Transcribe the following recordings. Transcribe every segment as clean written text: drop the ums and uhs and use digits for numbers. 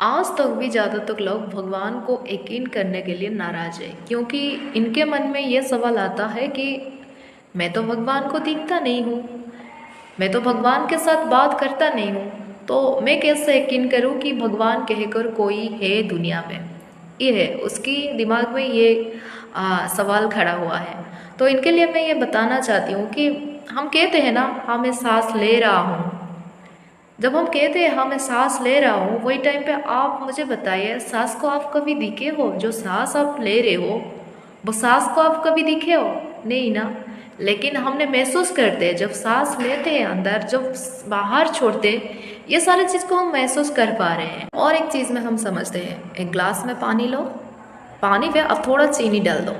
आज तक भी ज़्यादातर लोग भगवान को यकीन करने के लिए नाराज़ है, क्योंकि इनके मन में ये सवाल आता है कि मैं तो भगवान को दिखता नहीं हूँ, मैं तो भगवान के साथ बात करता नहीं हूँ, तो मैं कैसे यकीन करूँ कि भगवान कहकर कोई है दुनिया में। ये है उसकी दिमाग में ये सवाल खड़ा हुआ है। तो इनके लिए मैं ये बताना चाहती हूँ कि हम कहते हैं ना, हाँ मैं सांस ले रहा हूँ। जब हम कहते हैं हाँ मैं सांस ले रहा हूँ, वही टाइम पे आप मुझे बताइए, सांस को आप कभी दिखे हो? जो सांस आप ले रहे हो वो सांस को आप कभी दिखे हो? नहीं ना। लेकिन हमने महसूस करते हैं, जब सांस लेते हैं अंदर, जब बाहर छोड़ते हैं, ये सारी चीज़ को हम महसूस कर पा रहे हैं। और एक चीज़ में हम समझते हैं, एक ग्लास में पानी लो, पानी पे अब थोड़ा चीनी डाल दो,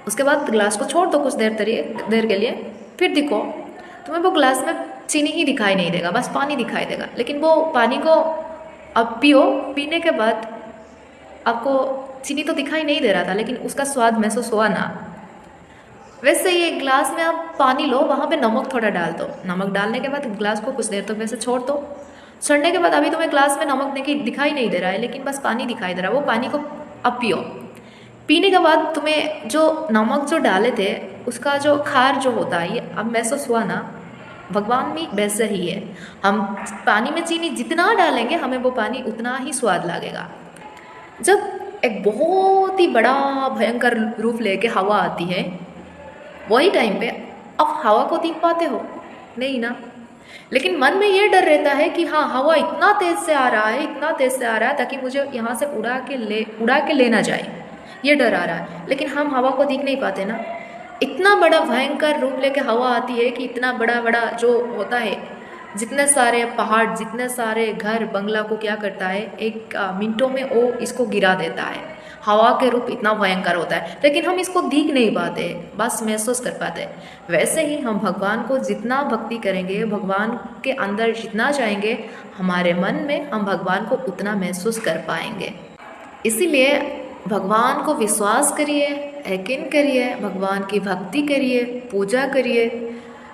उसके बाद ग्लास को छोड़ दो कुछ देर के लिए, फिर देखो तुम्हें वो ग्लास में चीनी ही दिखाई नहीं देगा, बस पानी दिखाई देगा। लेकिन वो पानी को अब पियो, पीने के बाद आपको चीनी तो दिखाई नहीं दे रहा था, लेकिन उसका स्वाद महसूस हुआ ना। वैसे ही एक ग्लास में आप पानी लो, वहाँ पे नमक थोड़ा डाल दो, नमक डालने के बाद ग्लास को कुछ देर तक वैसे छोड़ दो। छोड़ने के बाद अभी तुम्हें ग्लास में नमक दिखाई नहीं दे रहा है, लेकिन बस पानी दिखाई दे रहा है, वो पानी को अब पियो। पीने के बाद तुम्हें जो नमक जो डाले थे उसका जो खार जो होता है, ये अब महसूस हुआ ना। भगवान भी वैसे ही है, हम पानी में चीनी जितना डालेंगे हमें वो पानी उतना ही स्वाद लगेगा। जब एक बहुत ही बड़ा भयंकर रूप लेके हवा आती है, वही टाइम पे आप हवा को देख पाते हो? नहीं ना। लेकिन मन में ये डर रहता है कि हाँ हवा इतना तेज़ से आ रहा है, इतना तेज़ से आ रहा है ताकि मुझे यहाँ से उड़ा के ले ना जाए, ये डर आ रहा है। लेकिन हम हवा को देख नहीं पाते ना। इतना बड़ा भयंकर रूप लेके हवा आती है कि इतना बड़ा बड़ा जो होता है, जितने सारे पहाड़, जितने सारे घर बंगला को क्या करता है, एक मिनटों में वो इसको गिरा देता है। हवा के रूप इतना भयंकर होता है, लेकिन हम इसको देख नहीं पाते, बस महसूस कर पाते। वैसे ही हम भगवान को जितना भक्ति करेंगे, भगवान के अंदर जितना जाएंगे, हमारे मन में हम भगवान को उतना महसूस कर पाएंगे। इसीलिए भगवान को विश्वास करिए, यकीन करिए, भगवान की भक्ति करिए, पूजा करिए,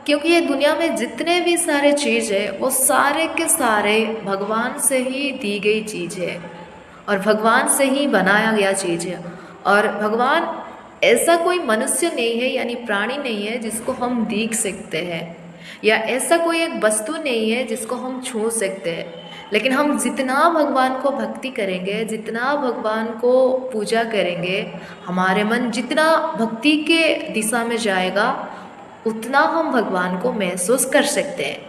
क्योंकि ये दुनिया में जितने भी सारे चीज़ है वो सारे के सारे भगवान से ही दी गई चीज़ है और भगवान से ही बनाया गया चीज़ है। और भगवान ऐसा कोई मनुष्य नहीं है, यानी प्राणी नहीं है जिसको हम देख सकते हैं, या ऐसा कोई एक वस्तु नहीं है जिसको हम छू सकते हैं। लेकिन हम जितना भगवान को भक्ति करेंगे, जितना भगवान को पूजा करेंगे, हमारे मन जितना भक्ति के दिशा में जाएगा, उतना हम भगवान को महसूस कर सकते हैं।